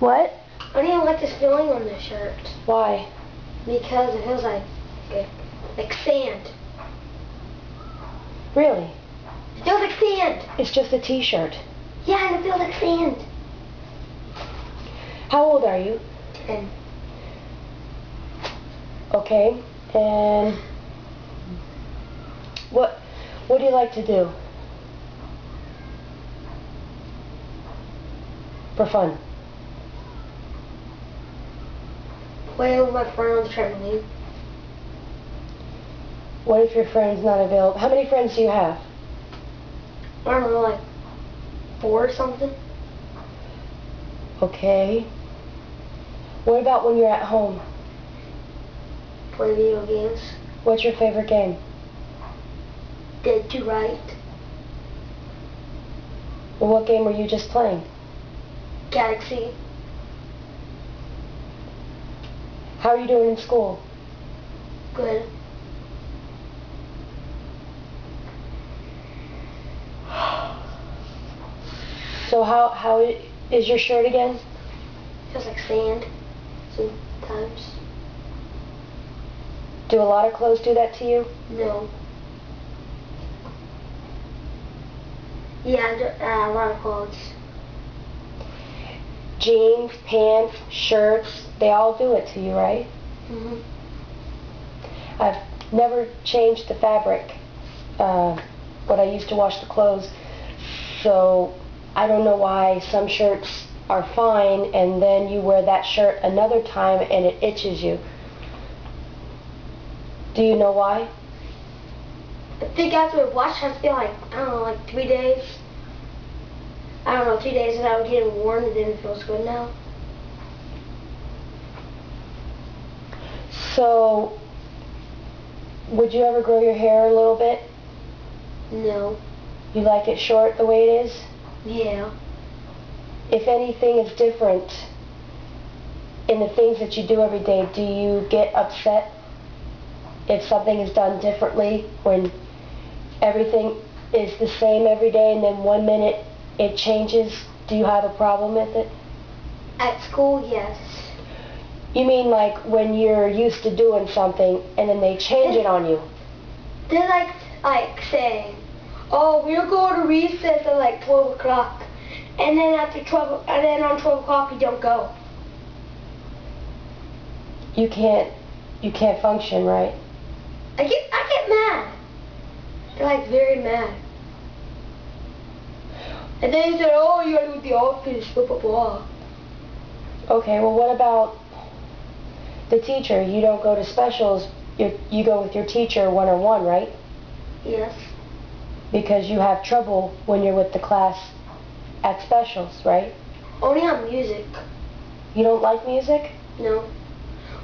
What? I don't even like this feeling on this shirt. Why? Because it feels like sand. Really? It feels like sand. It's just a t-shirt. Yeah, and it feels like sand. How old are you? 10. Okay. And what do you like to do for fun? Play with my friend on the trampoline. What if your friend's not available? How many friends do you have? I don't know, like 4 or something. Okay. What about when you're at home? Play video games. What's your favorite game? Dead to Right. Well, what game were you just playing? Galaxy. How are you doing in school? Good. So how is your shirt again? Feels like sand sometimes. Do a lot of clothes do that to you? No. Yeah, a lot of clothes. Jeans, pants, shirts, they all do it to you, right? Mhm. I've never changed the fabric when I used to wash the clothes, so I don't know why some shirts are fine and then you wear that shirt another time and it itches you. Do you know why? I think after a wash, I feel like, I don't know, like 3 days. I don't know, 2 days without getting worn, and then it feels good now. So, would you ever grow your hair a little bit? No. You like it short the way it is? Yeah. If anything is different in the things that you do every day, do you get upset if something is done differently when everything is the same every day and then 1 minute it changes? Do you have a problem with it? At school, yes. You mean like when you're used to doing something and then they change it on you? They're like saying, oh, we'll go to recess at like 12 o'clock. And then after 12, and then on 12 o'clock you don't go. You can't function, right? I get mad. They're like very mad. And then they said, oh, you gotta go to the office, blah, blah, blah. Okay, well what about the teacher? You don't go to specials, you go with your teacher one-on-one, right? Yes. Because you have trouble when you're with the class at specials, right? Only on music. You don't like music? No.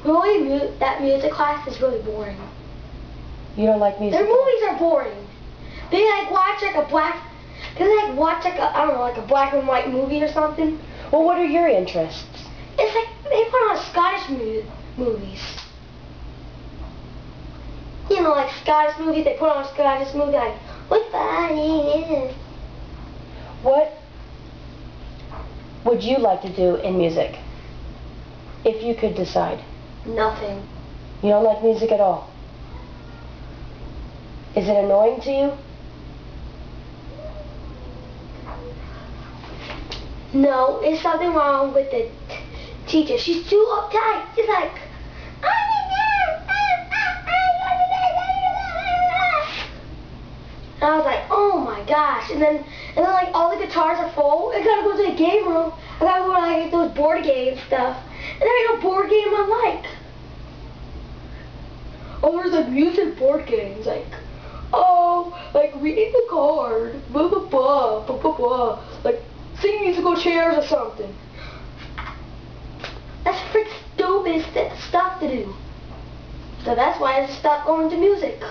That music class is really boring. You don't like music? Their movies are boring. They like watch like a I don't know, like a black and white movie or something. Well, what are your interests? It's like they put on Scottish movies. You know, like Scottish movies, they put on a Scottish movie like, what's funny? What would you like to do in music? If you could decide. Nothing. You don't like music at all? Is it annoying to you? No, there's something wrong with the teacher. She's too uptight. She's like, and I was like, oh my gosh. And then like all the guitars are full. I gotta go to the game room. I gotta go to like those board game stuff. And there ain't no board game I like. Oh, there's like music board games. Like, oh, like reading the card. Blah, blah, blah, blah, blah, blah. Like, sing musical chairs or something. That's freaking stupid stuff to do. So that's why I just stopped going to music.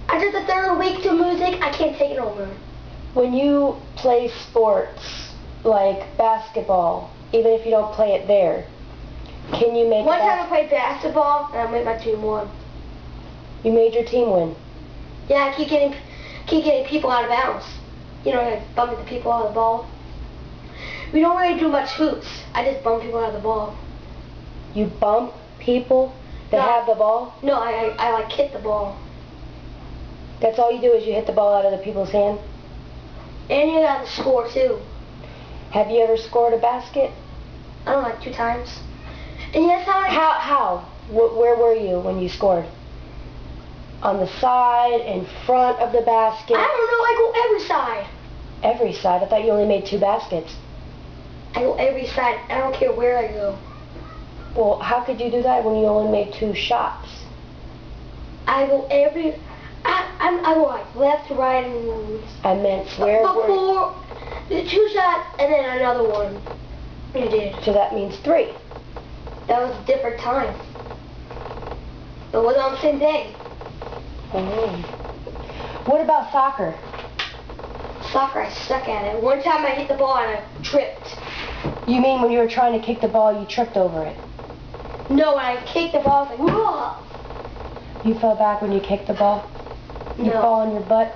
After the 3rd week to music, I can't take it over. When you play sports, like basketball, even if you don't play it there, can you make One time I played basketball, and I made my team win. You made your team win? Yeah, I keep getting people out of bounds. You know, like bumping the people out of the ball. we don't really do much hoops. I just bump people out of the ball. You bump people that have the ball? No, I like hit the ball. That's all you do is you hit the ball out of the people's hand? And you got to score too. Have you ever scored a basket? I don't know, like 2 times. And yes, How? Where were you when you scored? On the side, in front of the basket? I don't know, I go every side. Every side? I thought you only made 2 baskets. I go every side. I don't care where I go. Well, how could you do that when you only made 2 shots? I go every... I go like left, right, and... I meant where before, 2 shots, and then another one. I did. So that means 3. That was a different time. It wasn't on the same day. Oh. What about soccer? Soccer, I suck at it. One time I hit the ball and I tripped. You mean when you were trying to kick the ball, you tripped over it? No, when I kicked the ball, I was like, whoa! You fell back when you kicked the ball? You No. fall on your butt?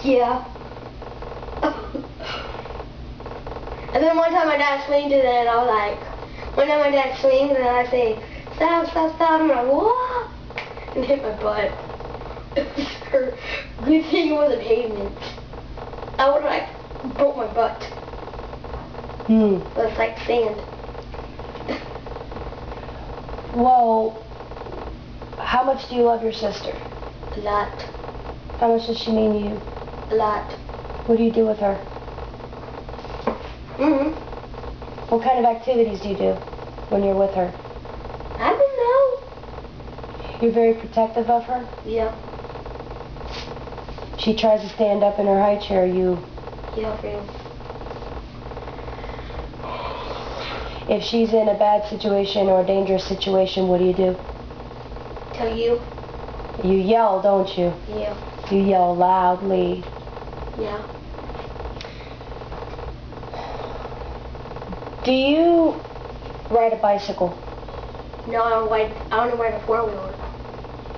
Yeah. And then one time my dad swinged it and I was like, one time my dad swings and I say, stop, stop, stop, and I'm like, whoa! And hit my butt. It was hurt. Good thing it wasn't pavement. I would have like broke my butt. But it's like sand. Well, how much do you love your sister? A lot. How much does she mean to you? A lot. What do you do with her? What kind of activities do you do when you're with her? I don't know. You're very protective of her? Yeah. She tries to stand up in her high chair, you... Yeah, for you. If she's in a bad situation or a dangerous situation, what do you do? Tell you? You yell, don't you? Yeah. You yell loudly. Yeah. Do you ride a bicycle? No, I don't ride a 4-wheeler.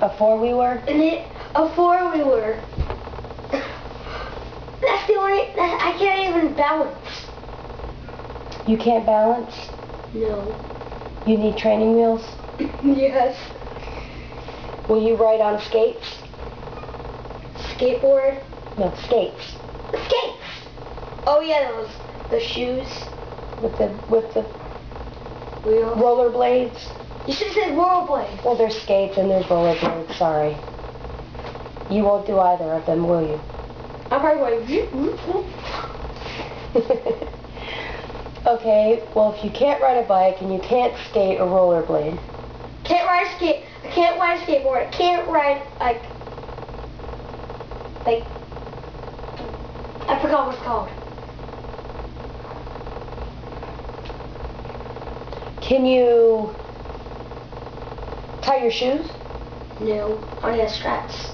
A 4-wheeler? A 4-wheeler. That's the only... I can't even balance. You can't balance? No. You need training wheels? Yes. Will you ride on skates? Skateboard? No, skates. Skates! Oh yeah, those shoes. With the Wheels. rollerblades? You should have said rollerblades. Well, there's skates and there's rollerblades, sorry. You won't do either of them, will you? I'm probably going... Okay, well, if you can't ride a bike and you can't skate or rollerblade... Can't ride a skate. I can't ride a skateboard. I can't ride, like... I forgot what it's called. Can you tie your shoes? No, I only have straps.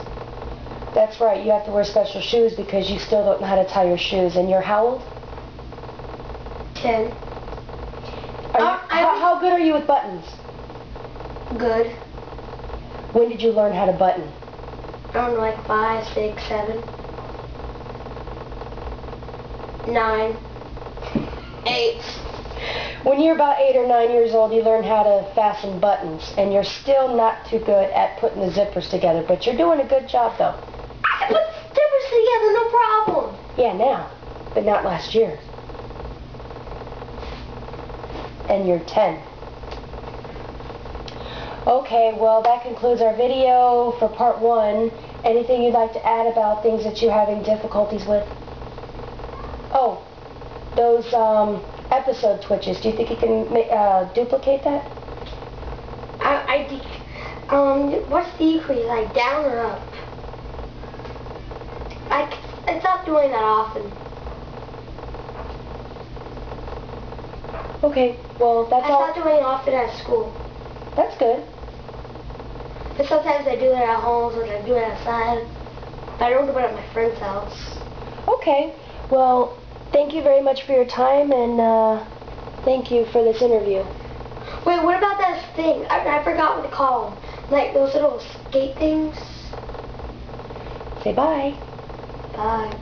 That's right, you have to wear special shoes because you still don't know how to tie your shoes. And you're how old? 10. How good are you with buttons? Good. When did you learn how to button? I don't know, like 5, 6, 7, 9, 8. When you're about 8 or 9 years old, you learn how to fasten buttons, and you're still not too good at putting the zippers together, but you're doing a good job, though. I can put zippers together, no problem. Yeah, now, but not last year. And you're 10. Okay, well, that concludes our video for part 1. Anything you'd like to add about things that you're having difficulties with? Oh, those episode twitches. Do you think you can duplicate that? What's decrease? Like down or up? I stopped doing that often. Okay, well, that's all. I stopped doing it often at school. That's good. But sometimes I do it at home, sometimes I do it outside. But I don't do it at my friend's house. Okay, well, thank you very much for your time, and thank you for this interview. Wait, what about that thing? I forgot what to call them. Like those little skate things. Say bye. Bye.